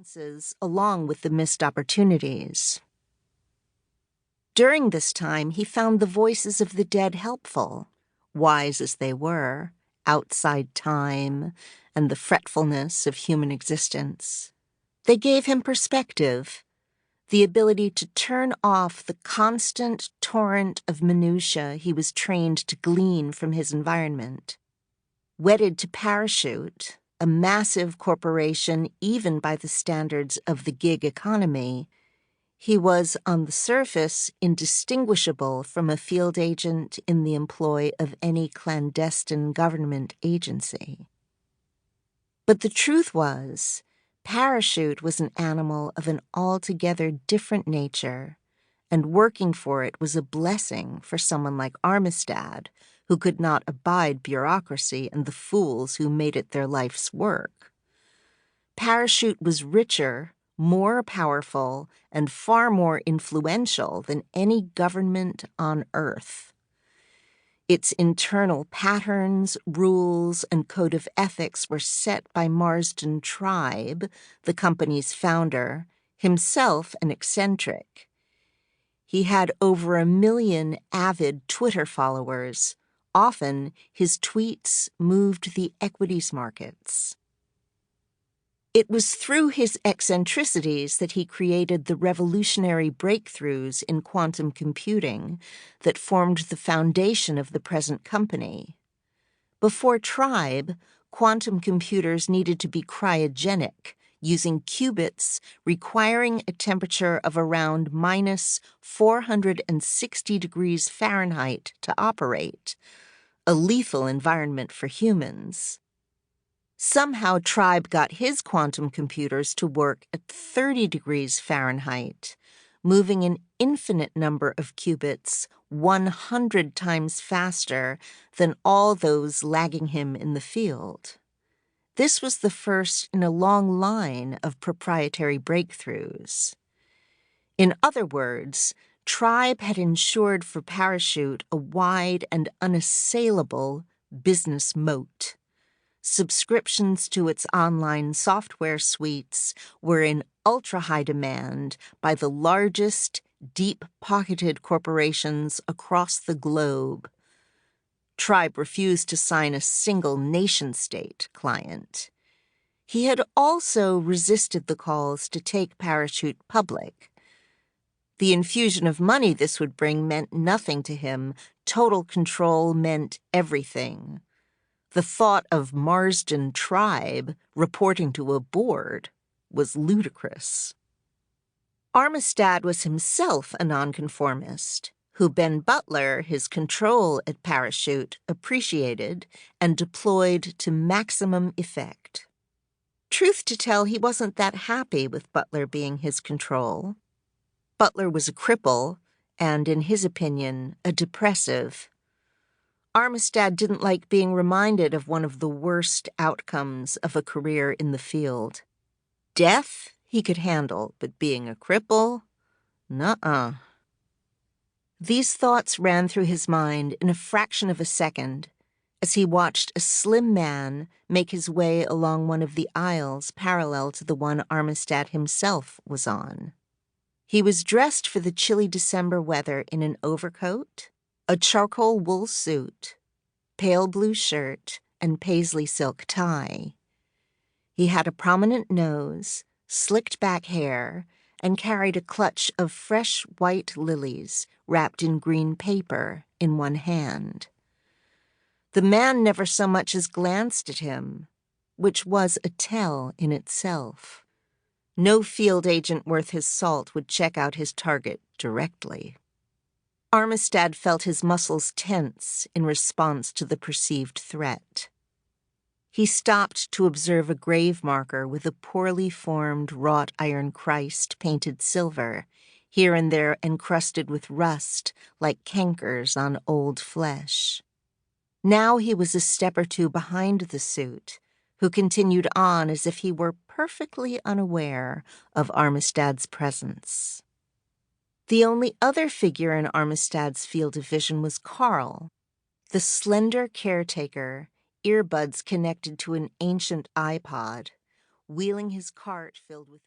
chances along with the missed opportunities. During this time, he found the voices of the dead helpful, wise as they were, outside time and the fretfulness of human existence. They gave him perspective, the ability to turn off the constant torrent of minutiae he was trained to glean from his environment. Wedded to Parachute, a massive corporation even by the standards of the gig economy, he was, on the surface, indistinguishable from a field agent in the employ of any clandestine government agency. But the truth was, Parachute was an animal of an altogether different nature, and working for it was a blessing for someone like Armistead, who could not abide bureaucracy and the fools who made it their life's work. Parachute was richer, more powerful, and far more influential than any government on Earth. Its internal patterns, rules, and code of ethics were set by Marsden Tribe, the company's founder, himself an eccentric. He had over 1 million avid Twitter followers. Often, his tweets moved the equities markets. It was through his eccentricities that he created the revolutionary breakthroughs in quantum computing that formed the foundation of the present company. Before Tribe, quantum computers needed to be cryogenic, using qubits requiring a temperature of around minus 460 degrees Fahrenheit to operate, a lethal environment for humans. Somehow Tribe got his quantum computers to work at 30 degrees Fahrenheit, moving an infinite number of qubits 100 times faster than all those lagging him in the field. This was the first in a long line of proprietary breakthroughs. In other words, Tribe had ensured for Parachute a wide and unassailable business moat. Subscriptions to its online software suites were in ultra-high demand by the largest, deep-pocketed corporations across the globe. Tribe refused to sign a single nation-state client. He had also resisted the calls to take Parachute public. The infusion of money this would bring meant nothing to him. Total control meant everything. The thought of Marsden Tribe reporting to a board was ludicrous. Armistead was himself a nonconformist, who Ben Butler, his control at Parachute, appreciated and deployed to maximum effect. Truth to tell, he wasn't that happy with Butler being his control. Butler was a cripple and, in his opinion, a depressive. Armistead didn't like being reminded of one of the worst outcomes of a career in the field. Death he could handle, but being a cripple? Nuh-uh. These thoughts ran through his mind in a fraction of a second as he watched a slim man make his way along one of the aisles parallel to the one Armistead himself was on. He was dressed for the chilly December weather in an overcoat, a charcoal wool suit, pale blue shirt, and paisley silk tie. He had a prominent nose, slicked back hair, and carried a clutch of fresh white lilies wrapped in green paper in one hand. The man never so much as glanced at him, which was a tell in itself. No field agent worth his salt would check out his target directly. Armistead felt his muscles tense in response to the perceived threat. He stopped to observe a grave marker with a poorly formed wrought iron Christ painted silver, here and there encrusted with rust like cankers on old flesh. Now he was a step or two behind the suit, who continued on as if he were perfectly unaware of Armistead's presence. The only other figure in Armistead's field of vision was Carl, the slender caretaker, earbuds connected to an ancient iPod, wheeling his cart filled with